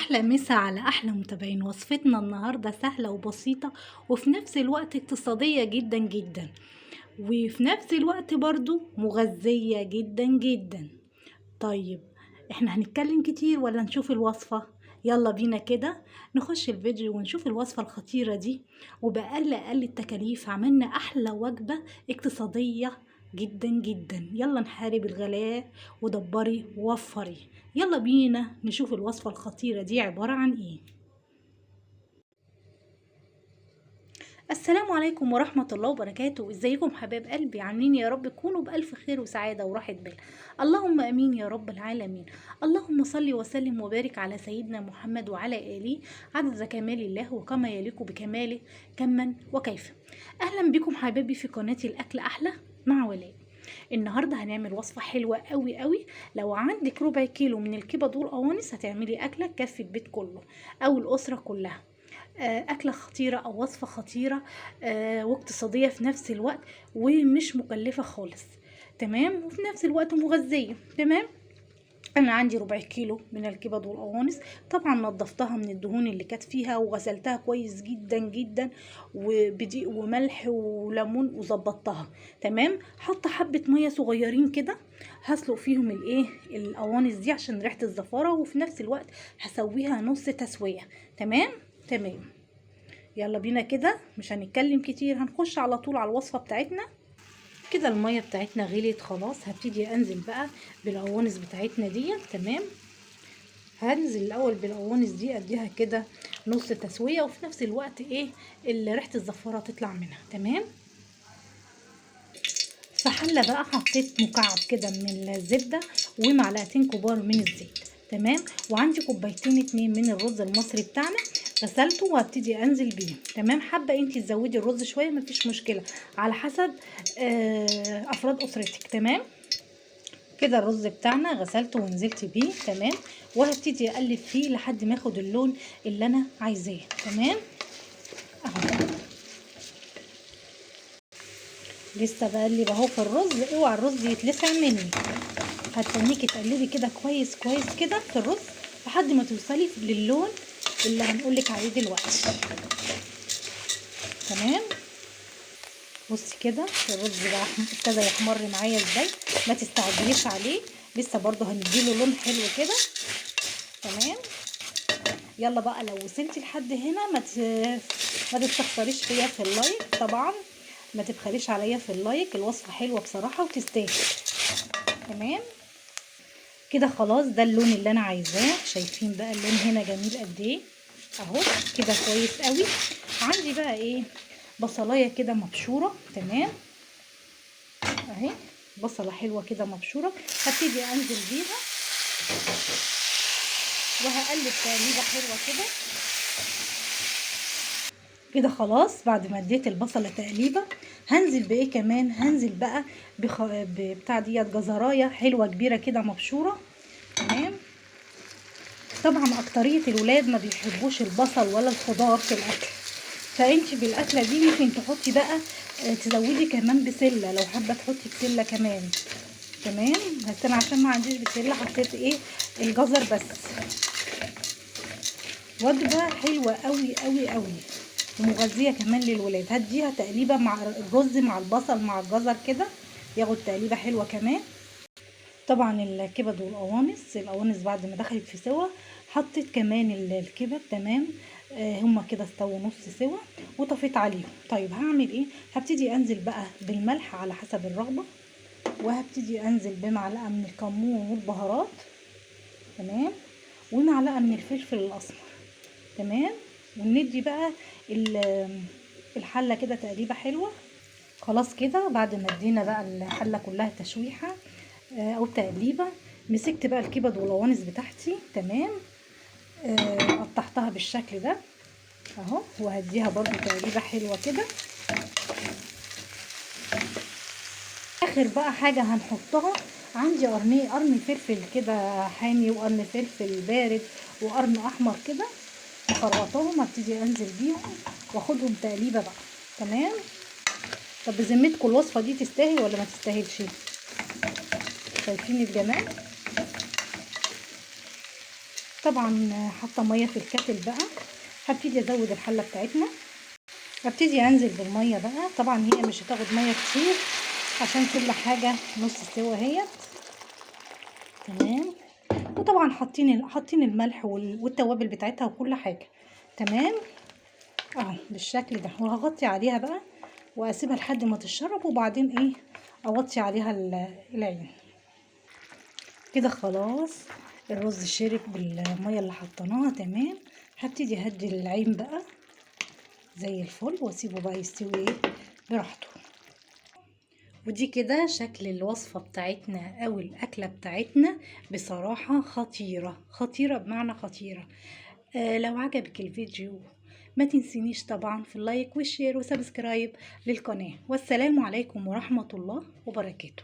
أحلى مسا على أحلى متابعين. وصفتنا النهاردة سهلة وبسيطة وفي نفس الوقت اقتصادية جدا جدا، وفي نفس الوقت برضو مغذية جدا جدا. طيب احنا هنتكلم كتير ولا نشوف الوصفة؟ يلا بينا كده نخش الفيديو ونشوف الوصفة الخطيرة دي. وبأقل التكاليف عملنا أحلى وجبة اقتصادية جدا جدا. يلا نحارب الغلاء ودبري ووفري. يلا بينا نشوف الوصفة الخطيرة دي عبارة عن ايه. السلام عليكم ورحمة الله وبركاته. ازيكم حباب قلبي؟ عاملين يا رب تكونوا بألف خير وسعادة وراحة بال. اللهم امين يا رب العالمين. اللهم صل وسلم وبارك على سيدنا محمد وعلى آله عدد كمال الله وكما يليق بكماله كما وكيف. اهلا بكم حبايبي في قناتي الاكل احلى مع ولاء. النهارده هنعمل وصفه حلوه قوي قوي. لو عندك ربع كيلو من الكبد والقوانص هتعملي اكله تكفي البيت كله او الاسره كلها. أكلة خطيرة أو وصفة خطيرة واقتصادية في نفس الوقت ومش مكلفة خالص. تمام، وفي نفس الوقت مغذية. تمام. أنا عندي ربع كيلو من الكبد والقوانص. طبعا نضفتها من الدهون اللي كانت فيها وغسلتها كويس جدا جدا وبدقيق وملح وليمون وظبطتها. تمام. حاطه حبة مية صغيرين كده هسلق فيهم القوانص دي عشان ريحة الزفارة، وفي نفس الوقت هسويها نص تسوية. تمام. تمام. يلا بينا كده، مش هنتكلم كتير، هنخش على طول على الوصفة بتاعتنا. كده المية بتاعتنا غليت خلاص، هبتدي انزل بقى بالقوانص بتاعتنا دي. تمام. هنزل الاول بالقوانص دي اديها كده نص تسوية، وفي نفس الوقت اللي ريحة الزفارة تطلع منها. تمام. في حلة بقى حطيت مكعب كده من الزبدة ومعلقتين كبار من الزيت. تمام. وعندي كوبايتين 2 من الرز المصري بتاعنا غسلته وهبتدي انزل بيه. تمام. حابه انتي تزودي الرز شويه مفيش مشكله على حسب افراد اسرتك. تمام. كده الرز بتاعنا غسلته ونزلت بيه. تمام. وهبتدي اقلب فيه لحد ما ياخد اللون اللي انا عايزاه. تمام. اهو لسه بقلب اهو في الرز. اوعى الرز يتلسع مني. هتنيكي تقلبي كده كويس كويس كده في الرز لحد ما توصلي للون اللي هنقولك عليه دلوقتي. تمام. بصي كده الرز بقى ابتدى يحمر معايا ازاي. ما تستعجليش عليه، لسه برضو هنديله لون حلو كده. تمام. يلا بقى لو وصلتي لحد هنا ما تستخسريش فيا في اللايك. طبعا ما تبخليش عليا في اللايك، الوصفه حلوه بصراحه وتستاهل. تمام. كده خلاص ده اللون اللي انا عايزاه. شايفين بقى اللون هنا جميل قد ايه اهو كده كويس قوي. عندي بقى بصلايه كده مبشوره. تمام. اهي بصله حلوه كده مبشوره هبتدي انزل بيها وهقلب تقليبه حلوه كده. كده خلاص بعد ما اديت البصله تقليبه هنزل بايه كمان. هنزل بقى بتاع ديت جزرايه حلوه كبيره كده مبشوره. تمام. طبعا اكتريه الولاد ما بيحبوش البصل ولا الخضار في الاكل، فانت بالاكله دي ممكن تحطي بقى تزودي كمان بسله لو حابه تحطي بسله كمان. تمام. بس انا عشان ما عنديش بسله حطيت الجزر بس. وجبه حلوه قوي قوي قوي ومغذيه كمان للولاد. هديها تقليبه مع الرز مع البصل مع الجزر كده ياخد تقليبه حلوه كمان. طبعا الكبد القوانص بعد ما دخلت في سوا حطيت كمان الكبد. تمام. هما كده استووا نص سوا وطفيت عليهم. طيب هعمل ايه؟ هبتدي انزل بقى بالملح على حسب الرغبه، وهبتدي انزل بمعلقه من الكمون والبهارات. تمام. ومعلقه من الفلفل الاسمر. تمام. وندي بقى الحله كده تقليبه حلوه. خلاص كده بعد ما ادينا بقى الحله كلها تشويحه او تقليبه مسكت بقى الكبد والقوانص بتاعتي. تمام. قطعتها بالشكل ده اهو وهديها برضو تقليبه حلوه كده. اخر بقى حاجه هنحطها عندي قرن فلفل كده حامي وقرن فلفل بارد وقرن احمر كده مخرطاهم. هبتدي انزل بيهم واخدهم تقليبه بقى. تمام. طب بذمتكم الوصفه دي تستاهل ولا ما طبعا حاطه ميه في الكاتل بقى. هبتدي ازود الحله بتاعتنا، هبتدي انزل بالميه بقى. طبعا هي مش هتاخد ميه كتير عشان كل حاجه نص سوا اهيت. تمام. وطبعا حاطين الملح والتوابل بتاعتها وكل حاجه. تمام اهو بالشكل ده. وهغطي عليها بقى واسيبها لحد ما تشرب، وبعدين ايه اوطي عليها العين كده. خلاص الرز شرب بالميه اللي حطيناها. تمام. هبتدي اهدي العين بقى زي الفل واسيبه بقى يستوي ايه براحته. ودي كده شكل الوصفة بتاعتنا او الاكلة بتاعتنا. بصراحة خطيرة خطيرة بمعنى خطيرة. لو عجبك الفيديو ما تنسينيش طبعا في اللايك والشير وسبسكرايب للقناة. والسلام عليكم ورحمة الله وبركاته.